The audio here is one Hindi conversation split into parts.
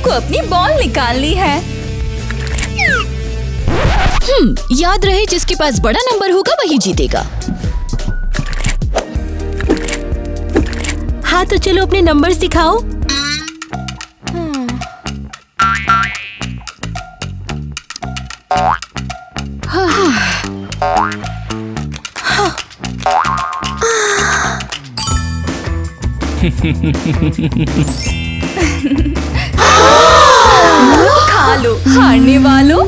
को अपनी बॉल निकालनी है। याद रहे जिसके पास बड़ा नंबर होगा वही जीतेगा। हाँ तो चलो अपने नंबर्स दिखाओ। खा लो हारने वालों।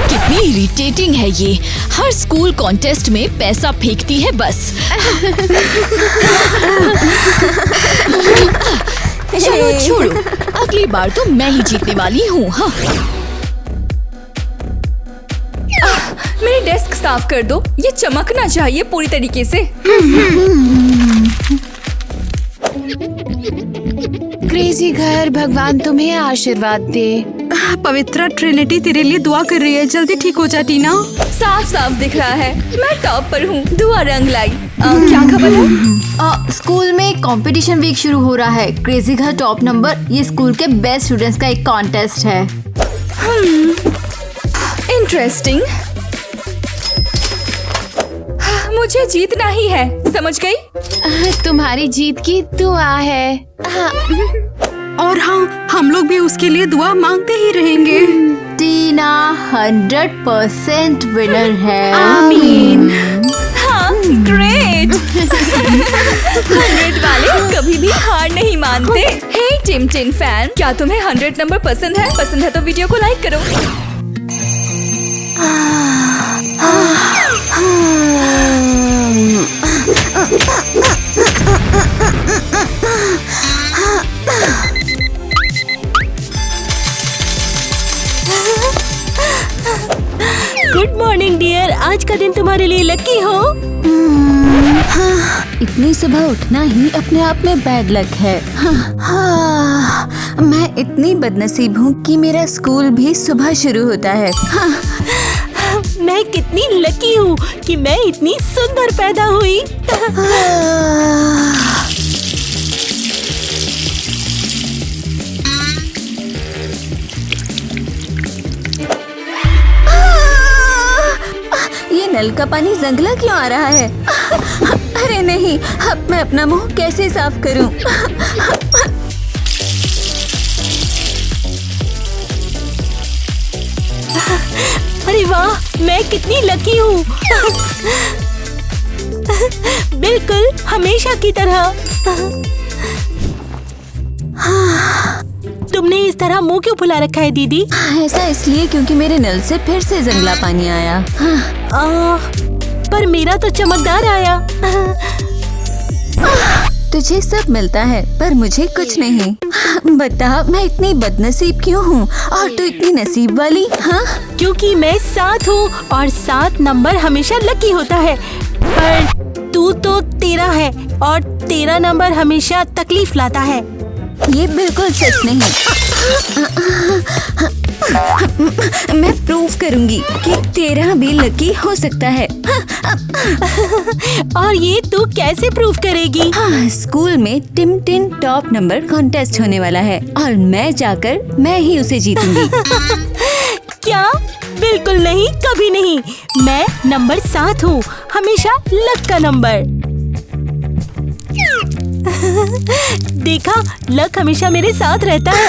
कितनी इरिटेटिंग है ये। हर स्कूल कॉन्टेस्ट में पैसा फेंकती है बस। चलो छोड़ो, अगली बार तो मैं ही जीतने वाली हूँ। हाँ। मेरी डेस्क साफ कर दो, ये चमकना चाहिए पूरी तरीके से। क्रेजी घर, भगवान तुम्हें आशीर्वाद दे। पवित्रा ट्रिनिटी तेरे लिए दुआ कर रही है, जल्दी ठीक हो जा टीना। साफ साफ दिख रहा है मैं टॉप पर हूँ। दुआ रंग लाई। क्या खबर है? स्कूल में कंपटीशन वीक शुरू हो रहा है। क्रेजी घर टॉप नंबर, ये स्कूल के बेस्ट स्टूडेंट्स का एक कॉन्टेस्ट है। इंटरेस्टिंग। मुझे जीतना ही है, समझ गई? तुम्हारी जीत की दुआ है। और हाँ, हम लोग भी उसके लिए दुआ मांगते ही रहेंगे। टीना 100% विनर है। आमीन। हाँ, ग्रेट। 100 वाले कभी भी हार नहीं मानते। हे टिम टिन फैन, क्या तुम्हें 100 नंबर पसंद है? पसंद है तो वीडियो को लाइक करो। गुड मॉर्निंग डियर, आज का दिन तुम्हारे लिए लकी हो। इतनी सुबह उठना ही अपने आप में बैड लक है। मैं इतनी बदनसीब हूँ कि मेरा स्कूल भी सुबह शुरू होता है। मैं कितनी लकी हूँ कि मैं इतनी सुंदर पैदा हुई। ये नल का पानी जंगला क्यों आ रहा है? अरे नहीं, अब मैं अपना मुंह कैसे साफ करूं? अरे वाह, मैं कितनी लकी हूँ। बिल्कुल हमेशा की तरह। तुमने इस तरह मुंह क्यों फुला रखा है दीदी? ऐसा इसलिए क्योंकि मेरे नल से फिर से जंगला पानी आया। पर मेरा तो चमकदार आया। तुझे सब मिलता है पर मुझे कुछ नहीं। बता मैं इतनी बदनसीब क्यों हूँ और तू इतनी नसीब वाली? हाँ, क्योंकि मैं 7 हूँ और 7 नंबर हमेशा लकी होता है। पर तू तो 13 है और 13 नंबर हमेशा तकलीफ लाता है। ये बिल्कुल सच नहीं। मैं प्रूव करूंगी कि 13 भी लकी हो सकता है। और ये तू कैसे प्रूव करेगी? हाँ, स्कूल में टिम टिन टॉप नंबर कॉन्टेस्ट होने वाला है और मैं जाकर मैं ही उसे जीतूंगी। क्या? बिल्कुल नहीं, कभी नहीं। मैं नंबर 7 हूँ, हमेशा लक का नंबर। देखा, लक हमेशा मेरे साथ रहता है।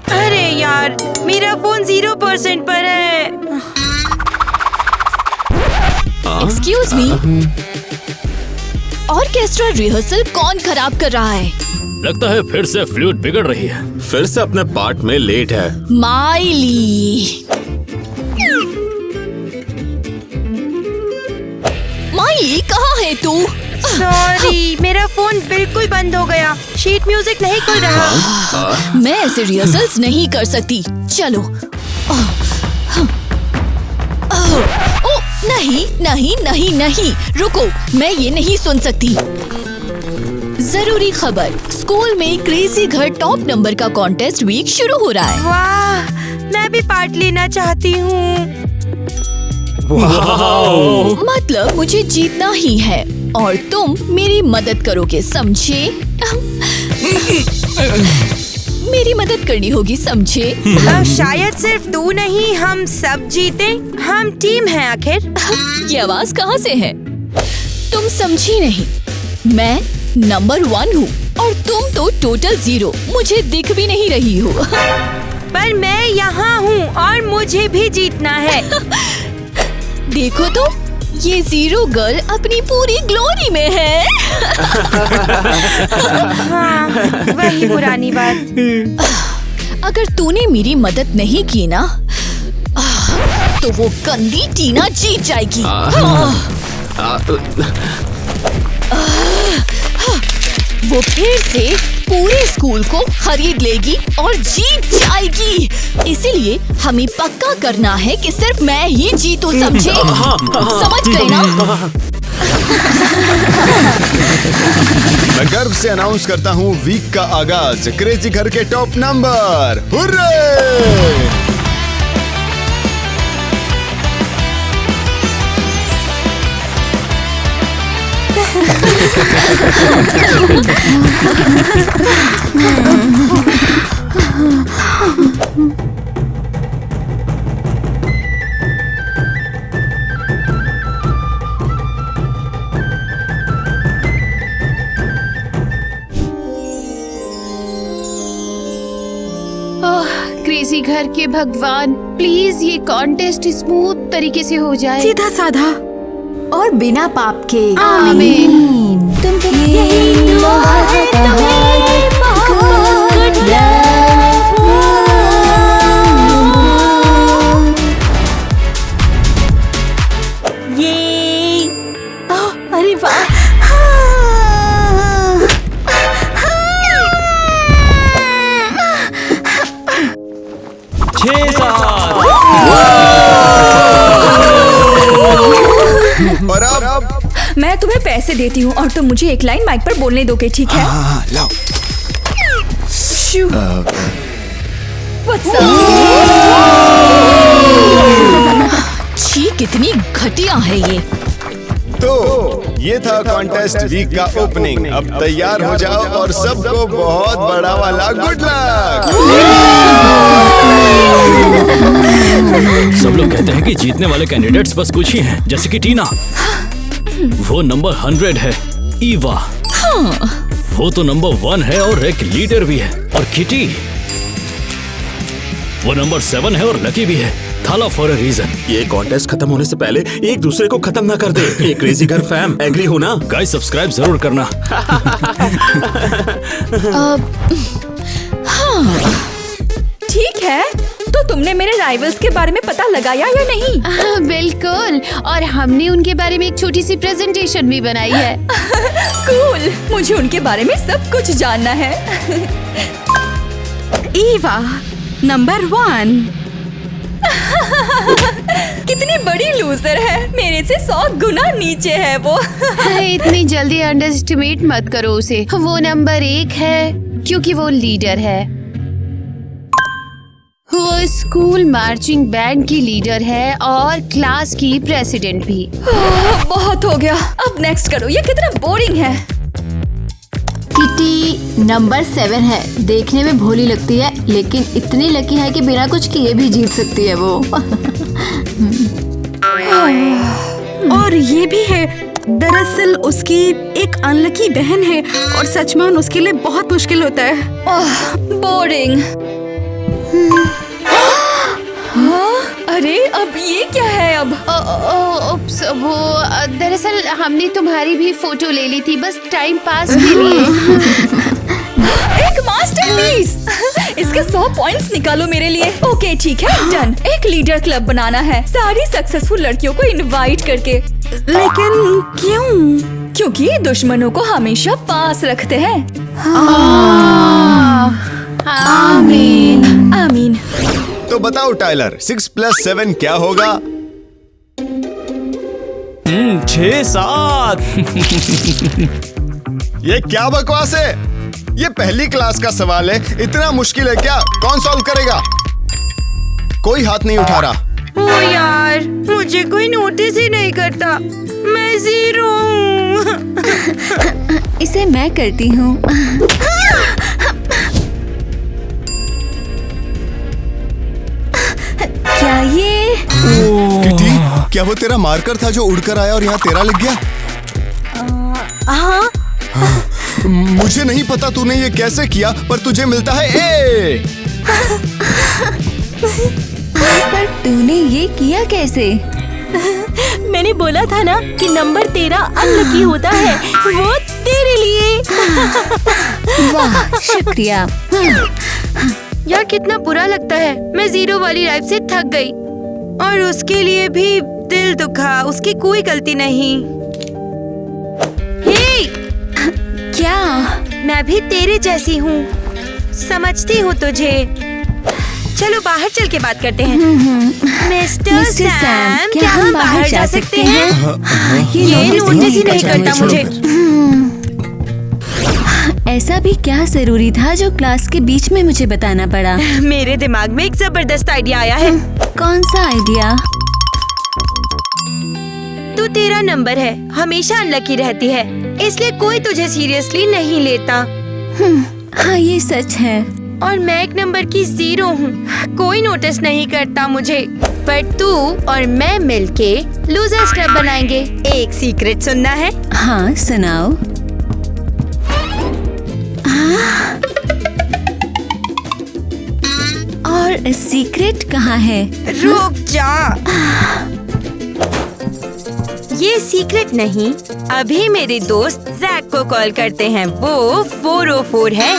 अरे यार, मेरा फोन 0% पर है। एक्सक्यूज मी, ऑर्केस्ट्रा रिहर्सल कौन खराब कर रहा है? लगता है फिर से फ्लूट बिगड़ रही है। फिर से अपने पार्ट में लेट है। माइली, माइली कहाँ है तू? सॉरी, मेरा फोन बिल्कुल बंद हो गया। शीट म्यूजिक नहीं खुल रहा। मैं ऐसे रिहर्सल्स नहीं कर सकती। चलो। नहीं नहीं नहीं नहीं, रुको, मैं ये नहीं सुन सकती। जरूरी खबर, स्कूल में क्रेजी घर टॉप नंबर का कॉन्टेस्ट वीक शुरू हो रहा है। वाह, मैं भी पार्ट लेना चाहती हूँ। मतलब मुझे जीतना ही है और तुम मेरी मदद करोगे, समझे? मेरी मदद करनी होगी, समझे? शायद सिर्फ तू नहीं, हम सब जीते। हम टीम हैं आखिर। ये आवाज कहाँ से है? तुम समझी नहीं, मैं नंबर 1 हूँ और तुम तो टोटल 0। मुझे दिख भी नहीं रही हो। पर मैं यहाँ हूँ और मुझे भी जीतना है। देखो तो, ये 0 गर्ल अपनी पूरी ग्लोरी में है। हाँ, वही पुरानी बात। अगर तूने मेरी मदद नहीं की ना, तो वो गंदी टीना जीत जाएगी। वो फिर से पूरे स्कूल को खरीद लेगी और जीत जाएगी। इसीलिए हमें पक्का करना है कि सिर्फ मैं ही जीतूं, समझे? समझ गए ना? मैं गर्व से अनाउंस करता हूँ वीक का आगाज क्रेजी घर के टॉप नंबर। हुर्रे! क्रेजी घर के भगवान, प्लीज ये कॉन्टेस्ट स्मूथ तरीके से हो जाए, सीधा साधा और बिना पाप के। आमीन। अरे वाह, और अब मैं तुम्हें पैसे देती हूँ और तुम मुझे एक लाइन माइक पर बोलने दोगे, ठीक है? लाओ। What's up? छी, कितनी घटिया है ये। तो ये था कॉन्टेस्ट वीक का ओपनिंग। अब तैयार हो जाओ और सबको बहुत बड़ा वाला गुड लक। सब लोग कहते हैं कि जीतने वाले कैंडिडेट्स बस कुछ ही हैं, जैसे कि टीना, वो नंबर 100 है। ईवा, वो तो नंबर 1 है और एक लीडर भी है। और किटी, वो नंबर 7 है और लकी भी है। थाला फॉर अ रीजन। ये कॉन्टेस्ट खत्म होने से पहले एक दूसरे को खत्म ना कर दे। ये क्रेजी घर फैम, एग्री हो ना? गाइस, सब्सक्राइब जरूर करना। ठीक है, तो तुमने मेरे राइवल्स के बारे में पता लगाया या नहीं? बिल्कुल, और हमने उनके बारे में एक छोटी सी प्रेजेंटेशन भी बनाई है। कूल, मुझे उनके बारे में सब कुछ जानना है। ईवा नंबर 1। कितनी बड़ी लूजर है, मेरे से 100 गुना नीचे है वो। इतनी जल्दी अंडरएस्टिमेट मत करो उसे। वो नंबर 1 है क्योंकि वो लीडर है। वो स्कूल मार्चिंग बैंड की लीडर है और क्लास की प्रेसिडेंट भी। बहुत हो गया, अब नेक्स्ट करो। ये कितना बोरिंग है। किटी नंबर 7 है। देखने में भोली लगती है, लेकिन इतनी लकी है कि बिना कुछ किए भी जीत सकती है वो। और ये भी है, दरअसल उसकी एक अनलकी बहन है और सचमान उसके लिए बहुत मुश्किल होता है। बोरिंग। अरे अब ये क्या है? अब उप्स, वो दरअसल हमने तुम्हारी भी फोटो ले ली थी, बस टाइम पास के लिए। एक मास्टरपीस। इसके 100 पॉइंट्स निकालो मेरे लिए। ओके ठीक है, डन। एक लीडर क्लब बनाना है, सारी सक्सेसफुल लड़कियों को इनवाइट करके। लेकिन क्यों? क्योंकि दुश्मनों को हमेशा पास रखते हैं। आमीन। आमीन। तो बताओ टाइलर, 6 + 7 क्या होगा? 6-7। ये क्या बकवास है? ये पहली क्लास का सवाल है, इतना मुश्किल है क्या? कौन सॉल्व करेगा? कोई हाथ नहीं उठा रहा। ओ यार, मुझे कोई नोटिस ही नहीं करता। मैं 0 हूँ। इसे मैं करती हूँ। क्या ये? किटी, क्या वो तेरा मार्कर था जो उड़कर आया और यहाँ तेरा लग गया? हाँ। मुझे नहीं पता तूने ये कैसे किया, पर तुझे मिलता है ए। पर तूने ये किया कैसे? मैंने बोला था ना कि नंबर 13 अनलकी होता है, वो तेरे लिए। वाह, शुक्रिया। यार कितना बुरा लगता है। मैं 0 वाली लाइफ से थक गई और उसके लिए भी दिल दुखा। उसकी कोई गलती नहीं। हे! क्या? मैं भी तेरे जैसी हूँ, समझती हूँ तुझे। चलो बाहर चल के बात करते हैं। मिस्टर सैम, क्या हम बाहर जा सकते हैं? ये नोटिस ही नहीं करता मुझे। ऐसा भी क्या जरूरी था जो क्लास के बीच में मुझे बताना पड़ा? मेरे दिमाग में एक जबरदस्त आइडिया आया है। कौन सा आइडिया? तू 13 नंबर है, हमेशा अनलकी रहती है, इसलिए कोई तुझे सीरियसली नहीं लेता। हाँ, ये सच है। और मैं एक नंबर की 0 हूँ, कोई नोटिस नहीं करता मुझे। पर तू और मैं मिलके लूजर्स क्लब बनाएंगे। एक सीक्रेट सुनना है? हाँ, सुनाओ। और सीक्रेट कहाँ है? रुक जा। ये सीक्रेट नहीं, अभी मेरे दोस्त जैक को कॉल करते हैं। वो 404 है।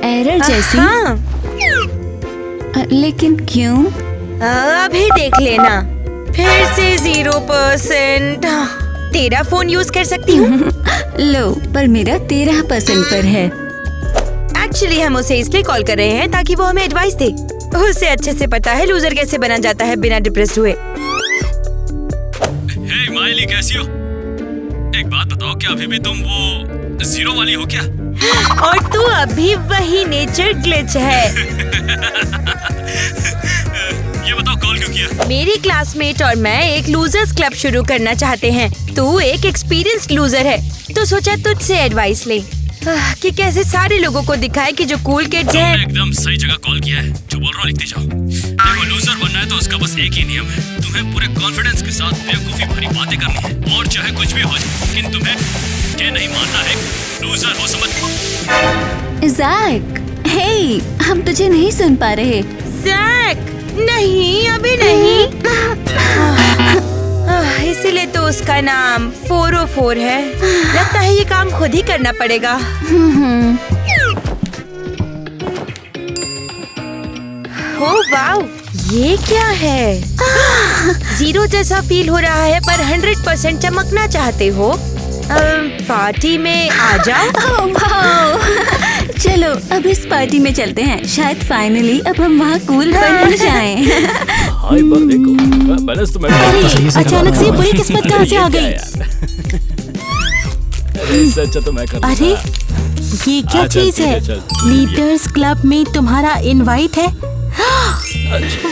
एरर जैसी? हाँ। लेकिन क्यों? अभी देख लेना। फिर से 0%। तेरा फोन यूज कर सकती हूँ? लो, पर मेरा 13% पर है। एक्चुअली हम उसे इसलिए कॉल कर रहे हैं ताकि वो हमें एडवाइस दे। उसे अच्छे से पता है लूजर कैसे बना जाता है बिना डिप्रेस्ड हुए। हे माइली, कैसी हो? एक बात बताओ, क्या अभी भी तुम वो 0 वाली हो क्या? और तू अभी वही नेचर ग्लिच है। ये बताओ, कॉल क्यों किया? मेरी क्लासमेट और मैं एक लूजर्स क्लब शुरू करना चाहते हैं। तू एक एक्सपीरियंस्ड लूजर है, तो सोचा तुझसे एडवाइस ले कि कैसे सारे लोगों को दिखाए कि जो कूल किड्स हैं। तुमने एकदम सही जगह कॉल किया है। जो बोल रहा हूँ लिखते जाओ। देखो, लूजर बनना है तो उसका बस एक ही नियम है, तुम्हें पूरे कॉन्फिडेंस के साथ बेवकूफी भरी बातें करनी है, और चाहे कुछ भी हो जाए, लेकिन तुम्हें ये नहीं मानना है लूजर हो, समझ? जैक, हे, हम तुझे नहीं सुन पा रहे। जैक, नहीं, अभी नहीं। इसीलिए तो उसका नाम 404 है। लगता है ये काम खुद ही करना पड़ेगा। ओह वाओ, ये क्या है? 0 जैसा फील हो रहा है, पर 100% चमकना चाहते हो? पार्टी में आ जाओ। चलो अब इस पार्टी में चलते हैं। शायद फाइनली अब हम वहाँ कूल बन जाएं। हाय, पर देखो, बैलेंस तो मैं अचानक से बुरी किस्मत कहाँ से आ गई? अच्छा तो मैं कर। अरे ये क्या चीज है? लीडर्स क्लब में तुम्हारा इनवाइट है?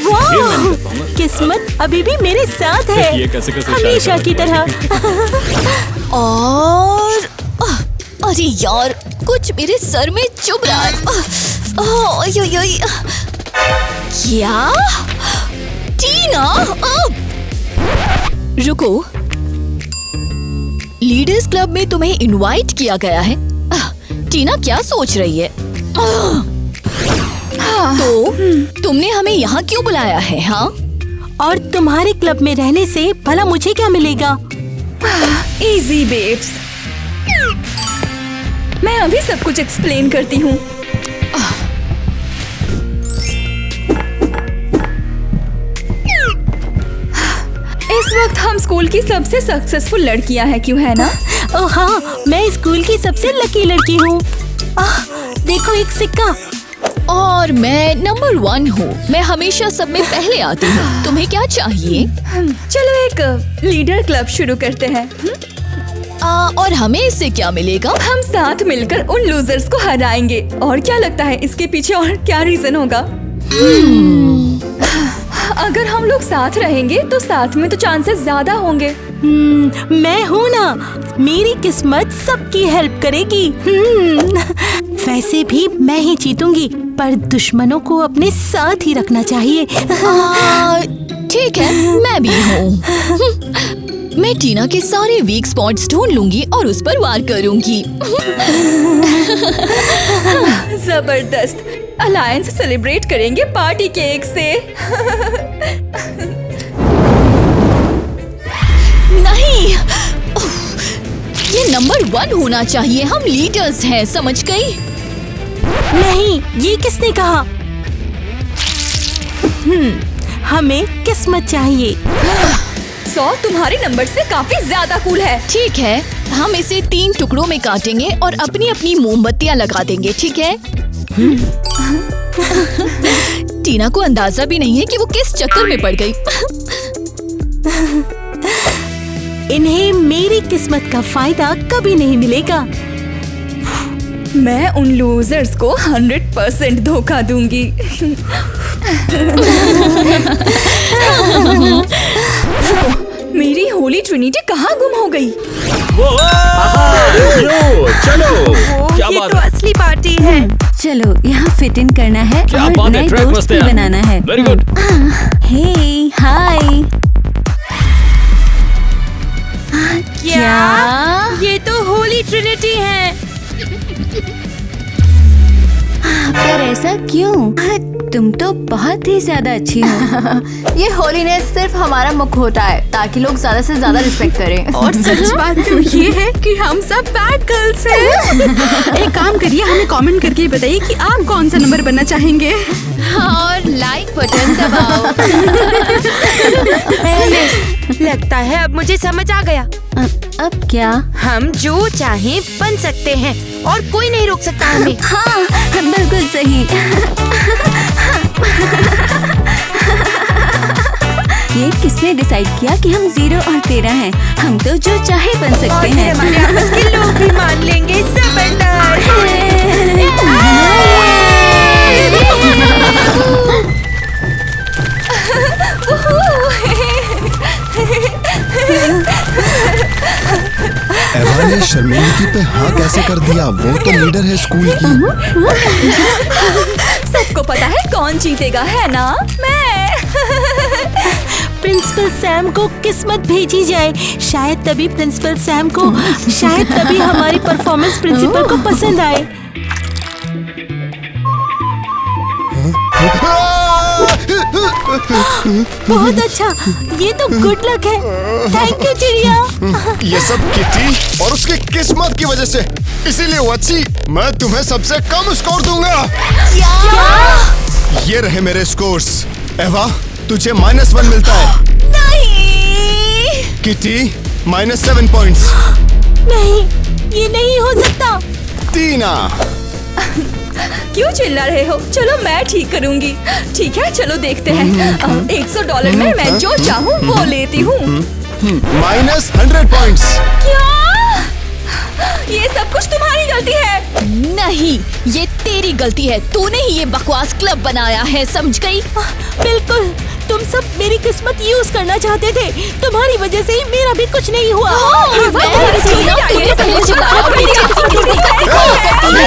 वाह, किस्मत अभी भी मेरे साथ है, ये कैसे हमेशा की तरह। और अरे यार, कुछ मेरे सर में चुभ रहा है। क्या? टीना, रुको, लीडर्स क्लब में तुम्हें इनवाइट किया गया है। टीना क्या सोच रही है? तो तुमने हमें यहाँ क्यों बुलाया है? हाँ, और तुम्हारे क्लब में रहने से भला मुझे क्या मिलेगा? इजी बेब्स, मैं अभी सब कुछ एक्सप्लेन करती हूँ। इस वक्त हम स्कूल की सबसे सक्सेसफुल लड़कियां हैं, क्यों है ना? ओह हाँ, मैं स्कूल की सबसे लकी लड़की हूँ। देखो, एक सिक्का। और मैं नंबर 1 हूँ। मैं हमेशा सब में पहले आती हूँ। तुम्हें क्या चाहिए? चलो एक लीडर क्लब शुरू करते हैं। और हमें इससे क्या मिलेगा? हम साथ मिलकर उन लूजर्स को हराएंगे। और क्या लगता है इसके पीछे और क्या रीजन होगा? अगर हम लोग साथ रहेंगे तो साथ में तो चांसेस ज्यादा होंगे। मैं हूँ ना, मेरी किस्मत सबकी हेल्प करेगी। वैसे भी मैं ही जीतूंगी, पर दुश्मनों को अपने साथ ही रखना चाहिए। ठीक है, मैं भी हूँ। मैं टीना के सारे वीक स्पॉट्स ढूंढ लूंगी और उस पर वार करूंगी। जबरदस्त। अलायंस सेलिब्रेट करेंगे पार्टी केक से। नहीं, ये नंबर 1 होना चाहिए। हम लीडर्स हैं, समझ गई? नहीं, ये किसने कहा? हमें किस्मत चाहिए। 100 तुम्हारे नंबर से काफी ज्यादा कूल है। ठीक है, हम इसे 3 टुकड़ों में काटेंगे और अपनी अपनी मोमबत्तियां लगा देंगे, ठीक है? टीना को अंदाजा भी नहीं है कि वो किस चक्कर में पड़ गई। इन्हें मेरी किस्मत का फायदा कभी नहीं मिलेगा। मैं उन लूजर्स को 100% धोखा दूंगी। मेरी होली ट्रिनिटी कहाँ गुम हो गई? चलो क्या ये बात तो है? असली पार्टी है। चलो यहाँ फिट इन करना है क्या और बात है, नए ट्रैक दोस्त मस्त भी है। बनाना है। Very good. Hey hi. क्या? ये तो होली ट्रिनिटी है। पर ऐसा क्यों? तुम तो बहुत ही ज्यादा अच्छी हो। ये होलीनेस सिर्फ हमारा मुख होता है ताकि लोग ज्यादा से ज्यादा रिस्पेक्ट करें। और सच बात तो ये है कि हम सब बैड गर्ल्स हैं। एक काम करिए, हमें कमेंट करके बताइए कि आप कौन सा नंबर बनना चाहेंगे। और लाइक बटन दबाओ। लगता है अब मुझे समझ आ गया। अब क्या? हम जो चाहें बन सकते हैं और कोई नहीं रोक सकता हमें। हाँ, बिल्कुल सही। ये किसने डिसाइड किया कि हम 0 और 13 हैं? हम तो जो चाहे बन सकते और हैं। हमारे आपस के लोग भी मान लेंगे। एवा ने शर्मिंदगी पे हाँ कैसे कर दिया? वो तो लीडर है स्कूल की। सबको पता है कौन जीतेगा, है ना? मैं। प्रिंसिपल सैम को किस्मत भेजी जाए। शायद तभी प्रिंसिपल सैम को, शायद तभी हमारी परफॉर्मेंस प्रिंसिपल को पसंद आए। बहुत अच्छा, ये तो गुड लक है। थैंक यू चिड़िया। ये सब किटी और उसकी किस्मत की वजह से। इसीलिए वत्सी, मैं तुम्हें सबसे कम स्कोर दूंगा। ये रहे मेरे स्कोर्स। एवा, तुझे -1 मिलता है। नहीं। Kitty -7 points. नहीं, ये नहीं हो सकता। टीना, क्यों चिल्ला रहे हो? चलो मैं ठीक करूंगी। ठीक है, चलो देखते हैं। $100 में मैं जो चाहूँ वो लेती हूँ। -100 पॉइंट्स। क्या? ये सब कुछ तुम्हारी गलती है। नहीं, ये तेरी गलती है। तूने ही ये बकवास क्लब बनाया है, समझ गई? बिल्कुल, तुम सब मेरी किस्मत यूज करना चाहते थे। तुम्हारी वजह से ही मेरा भी कुछ नहीं हुआ।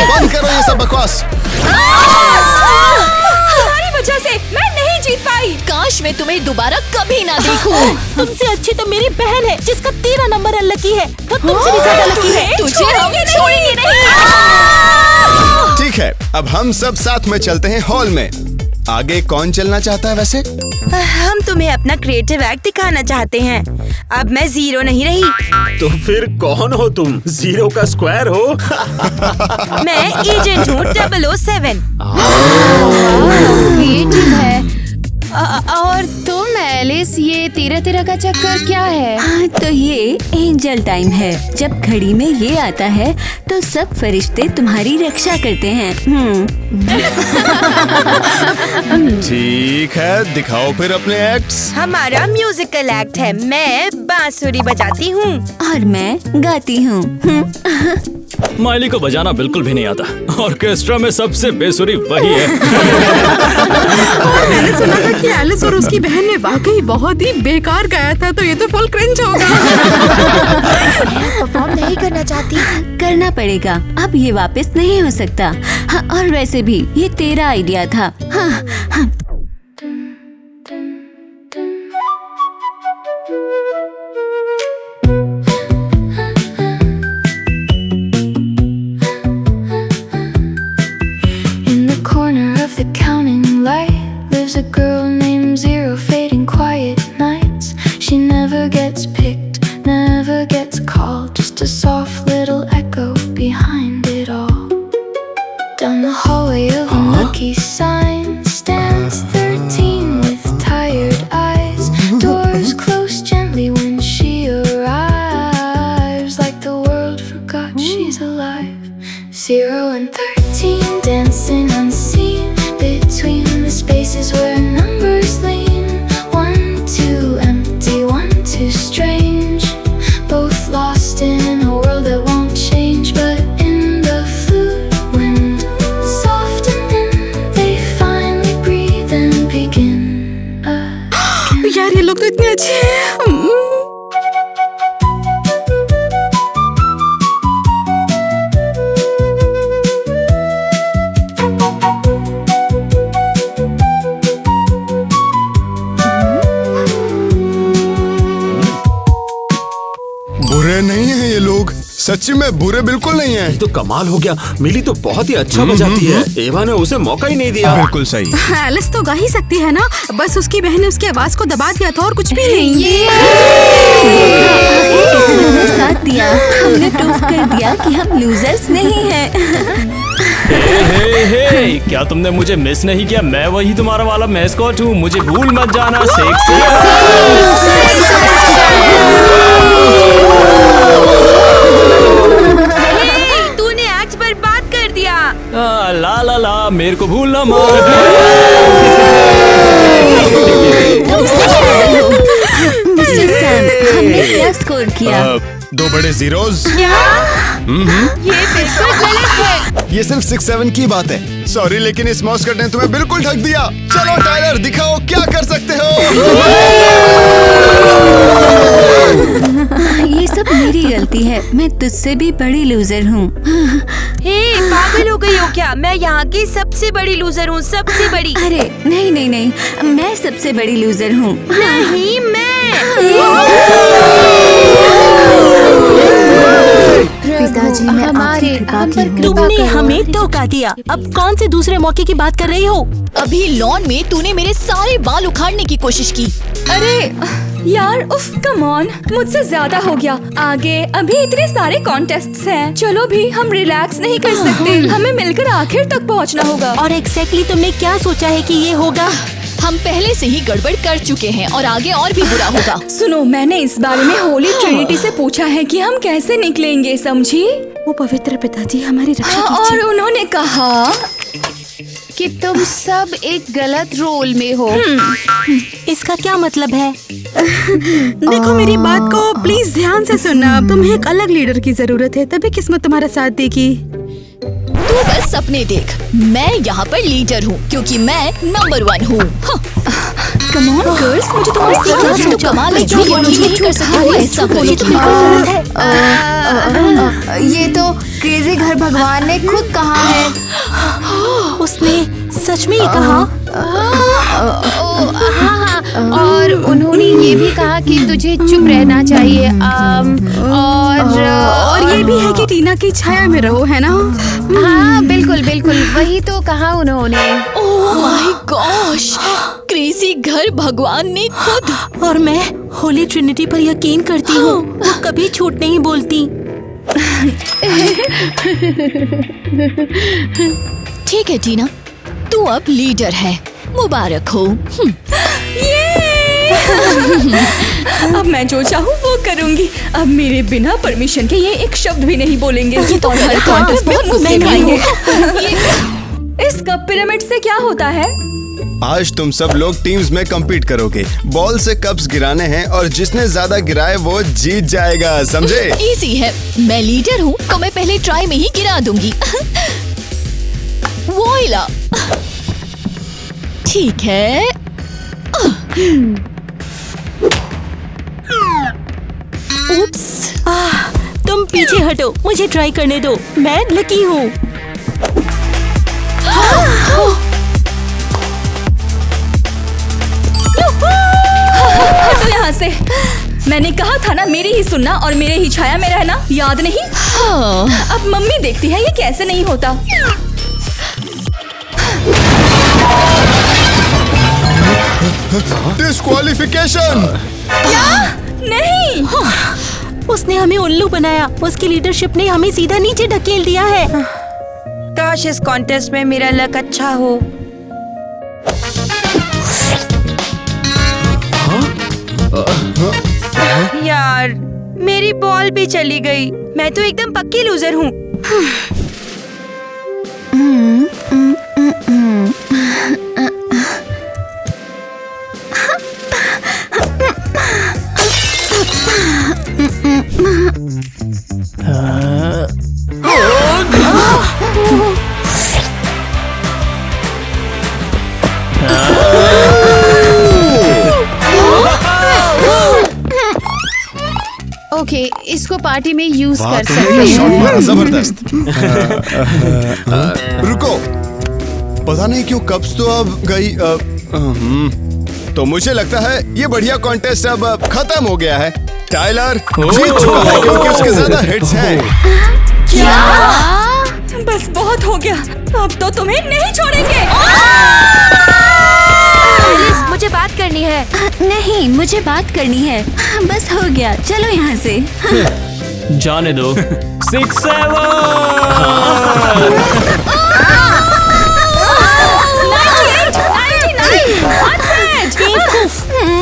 बंद करो ये सब बकवास। तुम्हारी वजह से मैं नहीं जीत पाई। काश मैं तुम्हें दोबारा कभी ना देखूं। तुमसे अच्छी तो मेरी बहन है जिसका 13 नंबर अनलकी है। वो तुमसे भी ज्यादा लकी है। तुझे हम छोड़ेंगे नहीं। ठीक है, अब हम सब साथ में चलते हैं हॉल में। आगे कौन चलना चाहता है वैसे? हम तुम्हें अपना क्रिएटिव एक्ट दिखाना चाहते हैं। अब मैं 0 नहीं रही। तो फिर कौन हो तुम? 0 का स्क्वायर हो? मैं एजेंट हूँ 007। क्रिएटिव है। और तुम एलिस, ये तेरा का चक्कर क्या है? हाँ, तो ये एंजल टाइम है। जब घड़ी में ये आता है तो सब फरिश्ते तुम्हारी रक्षा करते हैं। ठीक है, दिखाओ फिर अपने एक्ट्स। हमारा म्यूजिकल एक्ट है। मैं बांसुरी बजाती हूँ और मैं गाती हूँ। माइली को बजाना बिल्कुल भी नहीं आता। ऑर्केस्ट्रा में सबसे बेसुरी वही है। मैंने सुना था कि एलिस और उसकी बहन ने वाकई बहुत ही बेकार गाया था, तो ये तो फुल क्रिंज होगा। परफॉर्म नहीं करना चाहती। करना पड़ेगा, अब ये वापस नहीं हो सकता। हाँ, और वैसे भी ये तेरा आइडिया था। हाँ, हाँ। A girl named Zero, fading quiet nights. She never gets picked, never gets called. Just a soft little echo behind it all. Down the hallway of unlucky signs stands 13 with tired eyes. Doors close gently when she arrives, like the world forgot she's alive. 0 and 13 dancing unseen between the spaces where numbers lean. 1, 2 empty, 1, 2 strange. Both lost in a world that won't change. But in the fluid wind, soft and thin, they finally breathe and begin again. यार, ये लोग तो इतने अच्छे हैं। बुरे नहीं है ये लोग, सच्ची में बुरे बिल्कुल नहीं है। ये तो कमाल हो गया। मिली तो बहुत ही अच्छा बजाती है। एवा ने उसे मौका ही नहीं दिया। बिल्कुल सही। एलिस तो गा ही सकती है ना, बस उसकी बहन ने उसकी आवाज को दबा दिया था और कुछ भी नहीं। किस्मत ने साथ दिया। हमने प्रूफ कर दिया कि हम लूजर्स नहीं हैं। हे, क्या तुमने मुझे मिस नहीं किया? मैं वही तुम्हारा वाला मैस्कॉट हूँ। मुझे भूल मत जाना। सेक्सी। तूने एक्ट बर्बाद कर दिया। ला ला ला, मेरे को भूलना मत। मिस्टर सैम, हमने क्या स्कोर किया? 2 बड़े जीरोस। ये बिल्कुल गलत है। ये सिर्फ 6-7 की बात है। सॉरी, लेकिन इस मॉस्कट ने तुम्हें बिल्कुल ठग दिया। चलो टाइलर, दिखाओ क्या कर सकते हो। ये सब मेरी गलती है। मैं तुझसे भी बड़ी लूजर हूँ। हे, पागल हो गई हो क्या? मैं यहाँ की सबसे बड़ी लूजर हूँ, सबसे बड़ी। अरे नहीं नहीं नहीं, मैं सबसे बड़ी लूजर हूँ। नहीं, मैं। पिताजी, मैं आपकी कृपा की हूँ। तुमने हमें धोखा दिया। अब कौन से दूसरे मौके की बात कर रही हो? अभी लॉन में तूने मेरे सारे बाल उखाड़ने की कोशिश की। अरे यार, उफ, कम ऑन, मुझसे ज्यादा हो गया। आगे अभी इतने सारे कॉन्टेस्ट्स हैं। चलो भी, हम रिलैक्स नहीं कर सकते। हमें मिलकर आखिर तक पहुंचना होगा। और एग्जैक्टली तुमने क्या सोचा है कि ये होगा? हम पहले से ही गड़बड़ कर चुके हैं और आगे और भी बुरा होगा। सुनो, मैंने इस बारे में होली ट्रिनिटी से पूछा है कि हम कैसे निकलेंगे, समझी? वो पवित्र पिताजी हमारी रक्षा कीजिए। और उन्होंने कहा कि तुम सब एक गलत रोल में हो। इसका क्या मतलब है? देखो, मेरी बात को प्लीज ध्यान से सुनना। तुम्हें एक अलग लीडर की जरूरत है, तभी किस्मत तुम्हारा साथ देगी। तू बस सपने देख। मैं यहाँ पर लीडर हूँ क्योंकि मैं नंबर 1 हूँ। कम ऑन गर्ल्स, मुझे तुम्हारी तो कमाल है। जो यकीन नहीं कर सकती वो ऐसा करेगी। ये तो क्रेजी घर भगवान ने खुद कहा है। उसने सच में ये कहा? हाँ, और उन्होंने ये भी कहा कि तुझे चुप रहना चाहिए। और ये भी है कि टीना की छाया में रहो, है ना? हाँ, बिल्कुल बिल्कुल, वही तो कहा उन्होंने। ओह माय गॉश, क्रेजी घर भगवान ने खुद। और मैं होली ट्रिनिटी पर यकीन करती हूँ। वो कभी झूठ नहीं बोलती। ठीक है टीना, तू अब लीडर है। मुबारक हो। ये अब मैं जो चाहूँ वो करूँगी। अब मेरे बिना परमिशन के ये एक शब्द भी नहीं बोलेंगे और हर कॉन्टेस्ट में मुझसे खाएंगे। इस कप पिरामिड से क्या होता है? आज तुम सब लोग टीम्स में compete करोगे। बॉल से कप्स गिराने हैं और जिसने ज्यादा गिराए वो जीत जाएगा, समझे? इजी है, मैं लीडर हूँ तो मैं पहले ट्राई में ही गिरा दूंगी। वोइला, ठीक है। उप्स, तुम पीछे हटो, मुझे ट्राई करने दो, मैं लकी हूँ। तो यहाँ से मैंने कहा था ना, मेरी ही सुनना और मेरे ही छाया में रहना, याद नहीं? अब मम्मी देखती है ये कैसे नहीं होता। डिस्क्वालिफिकेशन। क्या? नहीं, उसने हमें उल्लू बनाया। उसकी लीडरशिप ने हमें सीधा नीचे ढकेल दिया है। काश इस कॉन्टेस्ट में मेरा लक अच्छा हो। यार, मेरी बॉल भी चली गई। मैं तो एकदम पक्की लूजर हूँ। ओके, इसको पार्टी में यूज वाह, कर तुमने सकते ये शॉट मारा, हैं। जबरदस्त। रुको, पता नहीं क्यों कप्स तो अब गई। तो मुझे लगता है ये बढ़िया कॉन्टेस्ट अब खत्म हो गया है। टाइलर जीत चुका है क्योंकि उसके ज्यादा हिट्स हैं। क्या? बस बहुत हो गया, अब तो तुम्हें नहीं छोड़ेंगे। एलिस, मुझे बात करनी है। नहीं, मुझे बात करनी है। बस हो गया, चलो यहाँ से। जाने दो। 6-7।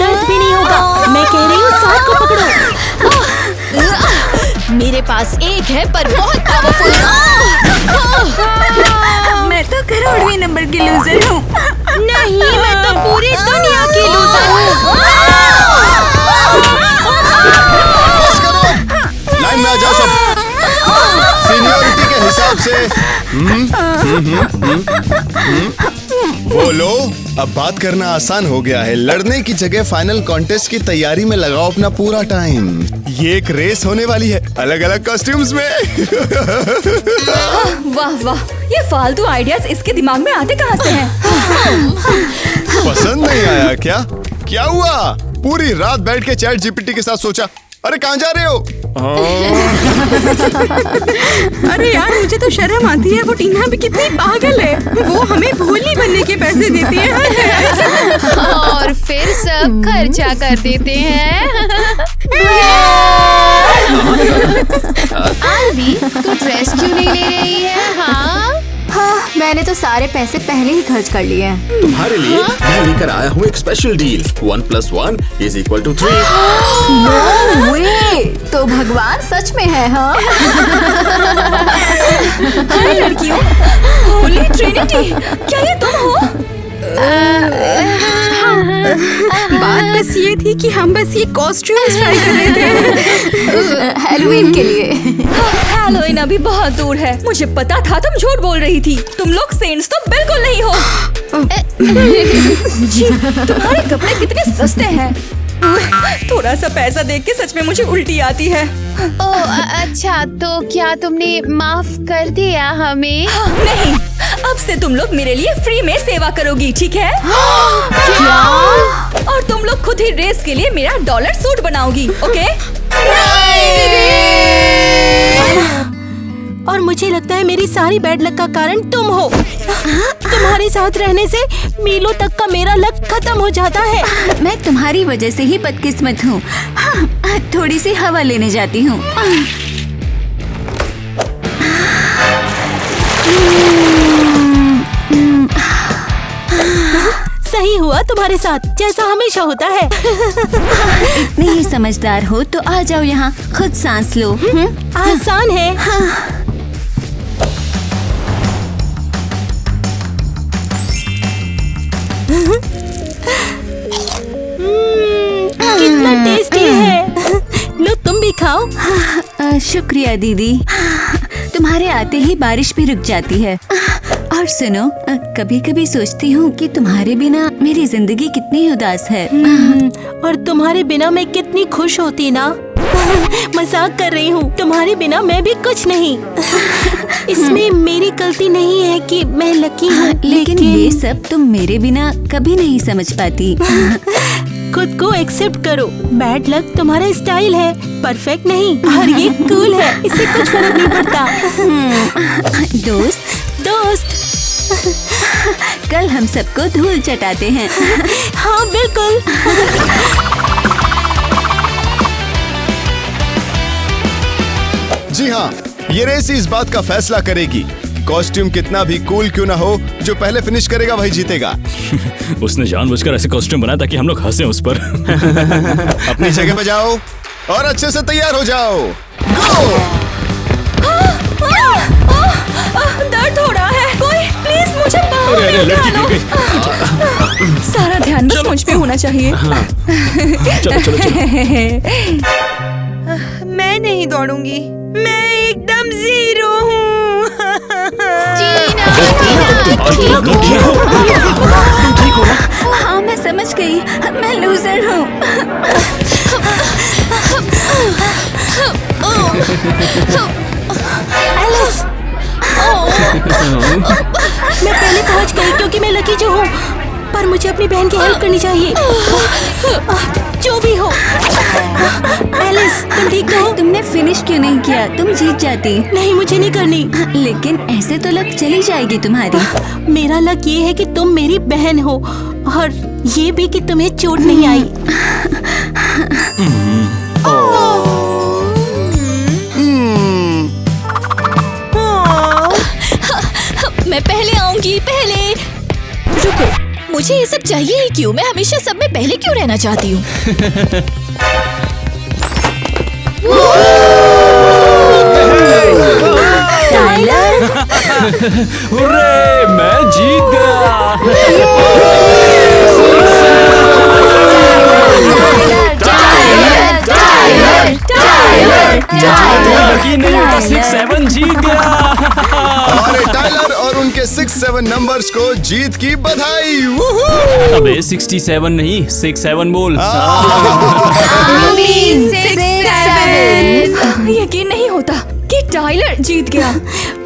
दर्द भी नहीं होगा। मैं कह रही हूँ 7 को पकड़ो। मेरे पास एक है पर बहुत पावरफुल। मैं तो करोड़वीं नंबर की लूजर हूँ। नहीं, मैं तो पूरी दुनिया की लूजर हूँ। लाइन में आ जाओ सब, सीनियरिटी के हिसाब से। बोलो, अब बात करना आसान हो गया है। लड़ने की जगह फाइनल कॉन्टेस्ट की तैयारी में लगाओ अपना पूरा टाइम। ये एक रेस होने वाली है, अलग अलग कॉस्ट्यूम्स में। वाह वाह, ये फालतू आइडियाज इसके दिमाग में आते कहाँ से हैं? पसंद नहीं आया क्या? क्या हुआ? पूरी रात बैठ के चैट जीपीटी के साथ सोचा। अरे कहाँ जा रहे हो? अरे यार, मुझे तो शर्म आती है। वो टीना भी कितनी पागल है। वो हमें भोली बनने के पैसे देती है और फिर सब खर्चा कर देते हैं। आल्वी, तू ड्रेस क्यों नहीं ले रही है? हाँ, मैंने तो सारे पैसे पहले ही खर्च कर लिए हैं। तुम्हारे लिए मैं लेकर आया हूँ एक स्पेशल डील। 1+1 = 3। No way! तो भगवान सच में है, हाँ? हाय लड़कियों, होली ट्रिनिटी, क्या ये तुम हो? बात बस ये थी कि हम बस ये कॉस्ट्यूम्स ट्राई कर रहे थे हैलोवीन के लिए। हैलोवीन अभी बहुत दूर है। मुझे पता था तुम झूठ बोल रही थी। तुम लोग सेंट्स तो बिल्कुल नहीं हो। जी, तुम्हारे कपड़े कितने सस्ते हैं। थोड़ा सा पैसा देख के सच में मुझे उल्टी आती है। अच्छा, तो क्या तुमने माफ कर दिया हमें? नहीं, अब से तुम लोग मेरे लिए फ्री में सेवा करोगी, ठीक है? क्या? और तुम लोग खुद ही रेस के लिए मेरा डॉलर सूट बनाओगी, ओके? और मुझे लगता है मेरी सारी बैड लक का कारण तुम हो। तुम्हारे साथ रहने से मीलों तक का मेरा लक खत्म हो जाता है। मैं तुम्हारी वजह से ही बदकिस्मत हूँ। थोड़ी सी हवा लेने जाती हूँ। सही हुआ तुम्हारे साथ, जैसा हमेशा होता है। इतनी ही समझदार हो तो आ जाओ यहाँ, खुद सांस लो। आसान है। कितना टेस्टी है। लो तुम भी खाओ। शुक्रिया दीदी। तुम्हारे आते ही बारिश भी रुक जाती है। और सुनो, कभी कभी सोचती हूँ कि तुम्हारे बिना मेरी जिंदगी कितनी उदास है। और तुम्हारे बिना मैं कितनी खुश होती ना। मजाक कर रही हूँ, तुम्हारे बिना मैं भी कुछ नहीं। इसमें मेरी गलती नहीं है कि मैं लकी हूँ, लेकिन ये सब तुम मेरे बिना कभी नहीं समझ पाती। खुद को एक्सेप्ट करो। बैड लक तुम्हारा स्टाइल है, परफेक्ट नहीं। और ये कूल है, इससे कुछ फर्क नहीं पड़ता। दोस्त कल हम सबको धूल चटाते हैं। हाँ बिल्कुल। जी हाँ, ये रेस इस बात का फैसला करेगी कि कॉस्ट्यूम कितना भी कूल क्यों ना हो, जो पहले फिनिश करेगा वही जीतेगा। उसने जानबूझकर ऐसे कॉस्ट्यूम बनाया ताकि हम लोग हंसे उस पर। अपनी जगह पे जाओ और अच्छे से तैयार हो जाओ। गो! दर्द हो रहा है, कोई प्लीज मुझे बाहर निकालो। सारा ध्यान बस मुझ पे होना चाहिए। चलो। मैं नहीं दौड़ूंगी, मैं एकदम जीरो हूँ। हाँ मैं समझ गई, मैं लूजर हूँ। एलिस, मैं पहले पहुंच गई क्योंकि मैं लकी जो हूँ, पर मुझे अपनी बहन की हेल्प करनी चाहिए। जो भी हो। एलिस, तुम ठीक हो? तुमने फिनिश क्यों नहीं किया? तुम जीत जाती। नहीं, मुझे नहीं करनी। लेकिन ऐसे तो लक चली जाएगी तुम्हारी। मेरा लक ये है कि तुम मेरी बहन हो, और ये भी कि तुम्हें चोट नहीं आई। मैं पहले आऊंगी, पहले। रुको, मुझे ये सब चाहिए ही क्यों? मैं हमेशा सब में पहले क्यों रहना चाहती हूँ? टाइलर, हुर्रे, मैं जीत गया। 6-7 जीत गया। हमारे टाइलर और उनके 6-7 नंबर्स को जीत की बधाई। अबे 67 नहीं, 6-7 बोल। यकीन नहीं होता कि टाइलर जीत गया।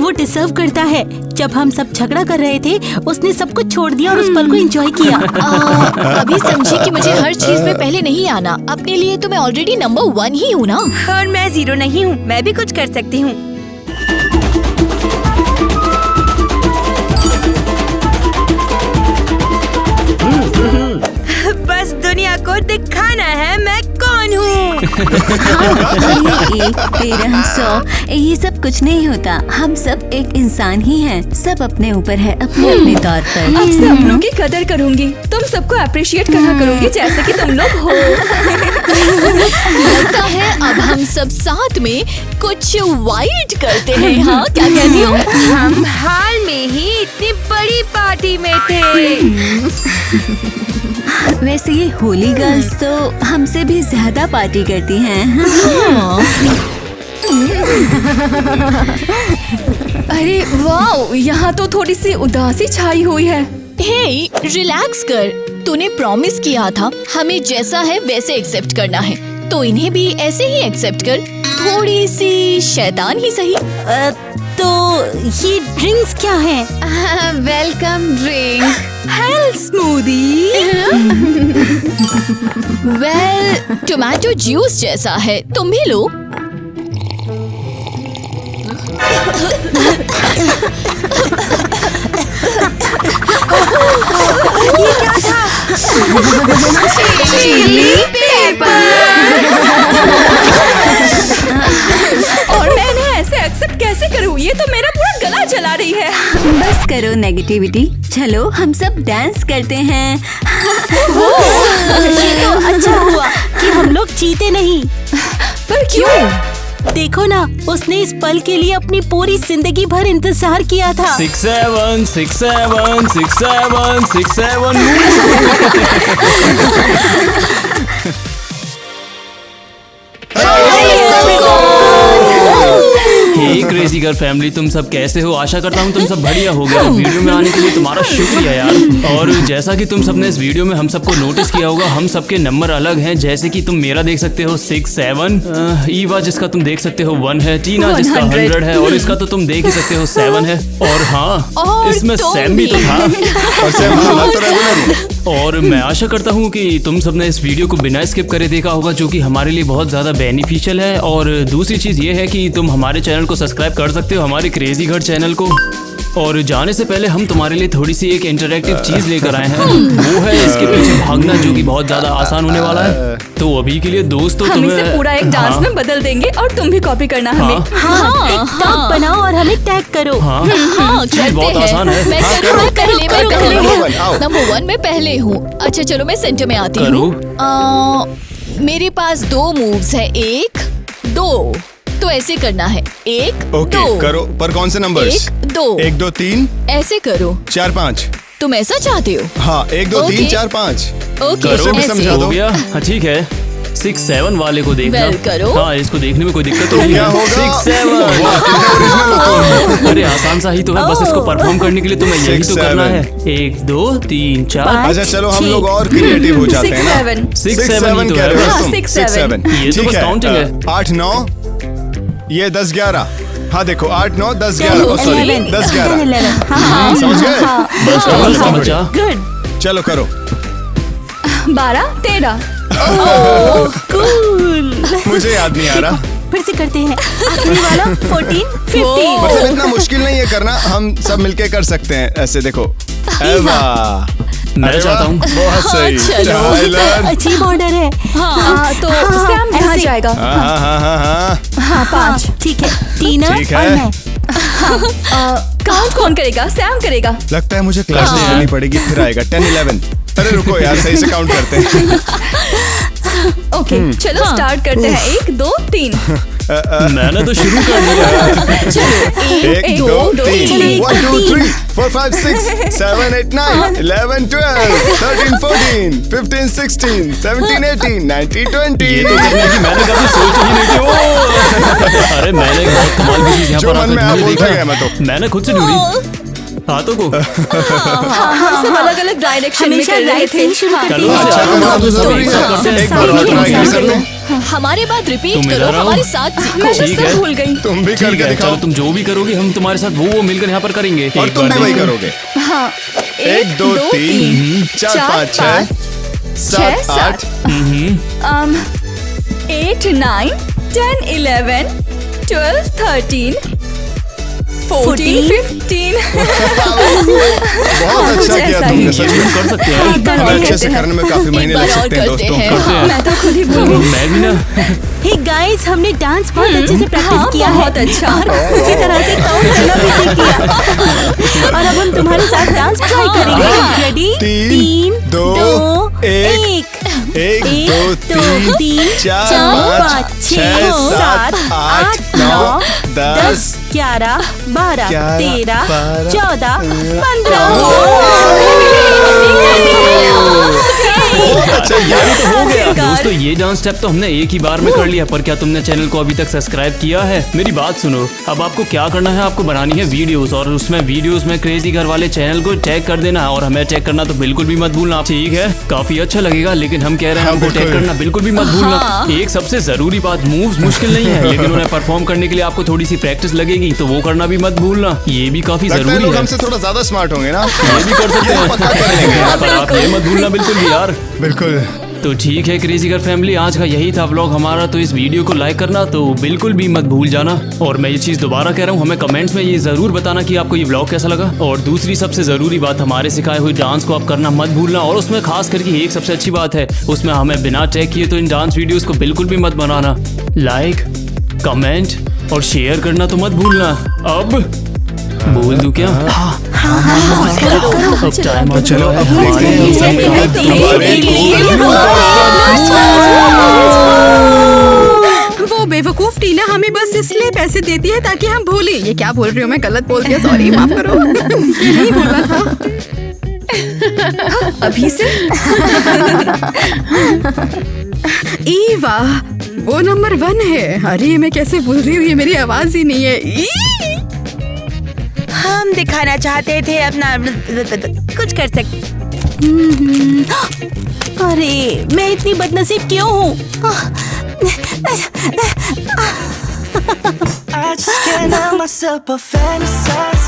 वो डिजर्व करता है। जब हम सब झगड़ा कर रहे थे, उसने सब कुछ छोड़ दिया और उस पल को एंजॉय किया। अभी समझी कि मुझे हर चीज में पहले नहीं आना। अपने लिए तो मैं ऑलरेडी नंबर 1 ही हूँ ना। और मैं 0 नहीं हूँ, मैं भी कुछ कर सकती हूँ। बस दुनिया को दिखाना है मैं कौन हूँ। 1, 13, 100 ये सब कुछ नहीं होता। हम सब एक इंसान ही हैं। सब अपने ऊपर है, अपने अपने तौर पर। अब से अपनों की कदर करूंगी, तुम सबको अप्रिशिएट करना करूंगी जैसे कि तुम लोग हो। लगता है अब हम सब साथ में कुछ वाइल्ड करते हैं। हाँ, क्या कहती हो? हम हाल में ही इतनी बड़ी पार्टी में थे। वैसे ये होली गर्ल्स तो हमसे भी ज्यादा पार्टी करती हैं। अरे वाह, यहाँ तो थोड़ी सी उदासी छाई हुई है। हे, रिलैक्स कर। तूने प्रॉमिस किया था हमें जैसा है वैसे एक्सेप्ट करना है, तो इन्हें भी ऐसे ही एक्सेप्ट कर। थोड़ी सी शैतान ही सही। तो ये ड्रिंक्स क्या है? Welcome drink. Health smoothie. Well, tomato juice जैसा है, तुम भी लो। ये क्या था? Chili pepper. और मैं इन्हें ऐसे एक्सेप्ट कैसे करूँ? ये तो मेरा पूरा गला जला रही है। बस करो नेगेटिविटी। चलो हम सब डांस करते हैं। ये तो अच्छा हुआ कि हम लोग जीते नहीं। पर क्यों? देखो ना, उसने इस पल के लिए अपनी पूरी जिंदगी भर इंतजार किया था। 6 7 6 7 6 7 6 7। हे क्रेजी गर्ल फैमिली, तुम सब कैसे हो? आशा करता हूँ तुम सब बढ़िया हो गए। वीडियो में आने के लिए तुम्हारा शुक्रिया यार। और जैसा कि तुम सबने इस वीडियो में हम सबको नोटिस किया होगा, हम सबके नंबर अलग हैं। जैसे कि तुम मेरा देख सकते हो 6 7, ईवा जिसका तुम देख सकते हो 1 है, टीना जिसका 100 है, और इसका तो तुम देख ही सकते हो 7 है। और हाँ, इसमें सैम भी तो था। और मैं आशा करता हूँ कि तुम सबने इस वीडियो को बिना स्किप करे देखा होगा, जो कि हमारे लिए बहुत ज्यादा बेनिफिशियल है। और दूसरी चीज ये है कि तुम हमारे चैनल को सब्सक्राइब कर सकते हो, हमारे क्रेजी घर चैनल को। और जाने से पहले हम तुम्हारे लिए थोड़ी सी एक इंटरैक्टिव चीज लेकर आए हैं, वो है इसके पीछे भागना, जो कि बहुत ज्यादा आसान होने वाला है। तो अभी के लिए दोस्तों हम इसे पूरा एक डांस में बदल देंगे और तुम भी कॉपी करना हमें। एक टैग बनाओ और हमें टैग करो। हाँ, करते बहुत आसान है। मैं करूँ, मैं पहले हूँ। नंबर 1 में पहले हूँ। अच्छा चलो मैं सेंटर में आती हूँ। मेरे पास 2 मूव्स है, 1 2। तो ऐसे करना है, 1 2 करो। पर कौन से नंबर्स? 1 2 1 2 3 ऐसे करो। 4 5। तुम ऐसा चाहते हो? हाँ, 1 2 3 4 5। ओके, भी समझा दो। हो गया। हाँ ठीक है, 6 7 वाले को देखना। करो। हाँ, इसको देखने में कोई दिक्कत तो नहीं क्या है। होगा? 6 7। अरे आसान सा ही तो है, बस इसको परफॉर्म करने के लिए तुम्हें यही तो करना है। 1 2 3 4। अच्छा चलो हम लोग और क्रिएटिव हो जाते हैं ना। 6 7 ही तो है बस। 6 7 ये तो बस काउंटिंग है। 8 9, ये 10 11। हाँ देखो 8 9 10 11। सॉरी 10 11। समझ गए? बस कमाल का बच्चा। गुड। चलो करो। 12 13। कूल। मुझे याद नहीं आ रहा। फिर से करते हैं। आखिरी वाला 14 15। मतलब इतना मुश्किल नहीं है करना, हम सब मिलके कर सकते हैं। ऐसे देखो। मैं चाहता हूँ। बहुत सही। टाइलर। अच्छी बॉर्डर है। तो सैम यहाँ जाएगा। हाँ 5। ठीक है, टीना ठीक है। और मैं। काउंट कौन करेगा? सैम करेगा। लगता है मुझे क्लासेस लेनी पड़ेगी, फिर आएगा 10 11। अरे रुको यार, सही से काउंट करते हैं। ओके चलो स्टार्ट करते हैं। 1 2 3। मैंने तो शुरू कर दिया। 1 2 3 1 2 3 4 5 6 7 8 9 11 12 13 14 15 16 17 18 19 20। ये तो करने की मैंने कभी सोची ही नहीं थी। ओ! अरे मैंने एक बहुत कमाल की चीज यहाँ पर आकर देखा। मैंने खुद से ढूंढी हाथों को। हम सब अलग अलग डायरेक्शन में कर रहे थे। हमारे बाद रिपीट तुम करो, इधर आओ। हमारे साथ सीखो। मैं तो सब भूल गई। तुम भी करके दिखाओ। चलो तुम जो भी करोगे हम तुम्हारे साथ वो मिलकर यहाँ पर करेंगे। और तुम भी वही करोगे। हाँ 1 2 3 4 5 6 7 8। 8 9 10 11 12 13 14 15। बहुत अच्छा किया तुमने, सच में कर सकते हैं। हमें अच्छे से करने में काफी महीने लग सकते हैं दोस्तों। मैं तो खुद ही भूल गई। मैं भी ना। हे गाइस, हमने डांस बहुत अच्छे से प्रैक्टिस किया है। बहुत अच्छा। और उसी तरह से काउंट करना भी सीख लिया। और अब हम तुम्हारे साथ डांस ट्राई करेंगे। रेडी? 3 2 1। 1 2 3 4 5 6 7 8 9 10 11 12 13 14 15। अच्छा यार तो हो गया दोस्तों, ये डांस स्टेप तो हमने एक ही बार में कर लिया। पर क्या तुमने चैनल को अभी तक सब्सक्राइब किया है? मेरी बात सुनो, अब आपको क्या करना है, आपको बनानी है वीडियोस, और उसमें वीडियोस में क्रेजी घर वाले चैनल को टैग कर देना, और हमें टैग करना तो बिल्कुल भी मत भूलना। ठीक है, काफी अच्छा लगेगा, लेकिन हम कह रहे हैं हमको टैग करना बिल्कुल भी मत भूलना। एक सबसे जरूरी बात, मूव्स मुश्किल नहीं है, लेकिन उन्हें परफॉर्म करने के लिए आपको थोड़ी सी प्रैक्टिस लगेगी, तो वो करना भी मत भूलना। ये भी काफी जरूरी है। हमसे थोड़ा ज्यादा स्मार्ट होंगे ना। ये भी कर सकते हैं। पर आप ये मत भूलना बिल्कुल भी यार। बिल्कुल। तो ठीक है क्रेजी घर फैमिली, आज का यही था व्लॉग हमारा। तो इस वीडियो को लाइक करना तो बिल्कुल भी मत भूल जाना। और मैं ये चीज़ दोबारा कह रहा हूँ, हमें कमेंट्स में ये ज़रूर बताना कि आपको ये व्लॉग कैसा लगा। और दूसरी सबसे ज़रूरी बात, हमारे सिखाए हुए डांस को आप करना मत भूलना। और उसमें खास करके एक सबसे अच्छी बात है, उसमें हमें बिना टैग किए तो इन डांस वीडियोज़ को बिल्कुल भी मत बनाना। लाइक, कमेंट और शेयर करना तो मत भूलना। अब बोल दूं क्या? हाँ अब टाइम आ चलो, चला अब है देखते हैं वो बेवकूफ टीना हमें बस इसलिए पैसे देती है ताकि हम भूलें। ये क्या बोल रही हूँ मैं, गलत बोल दिया, सॉरी, माफ करो। ये नहीं बोलना था। अभी से ईवा वो नंबर 1 है। अरे मैं कैसे बोल रही हूँ, ये मेरी आवाज ही नहीं है। हम दिखाना चाहते थे अपना कुछ कर सकते। अरे मैं इतनी बदनसीब क्यों हूँ? I just can't help myself but fantasize.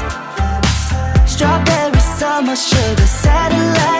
Strawberry summer sugar satellite.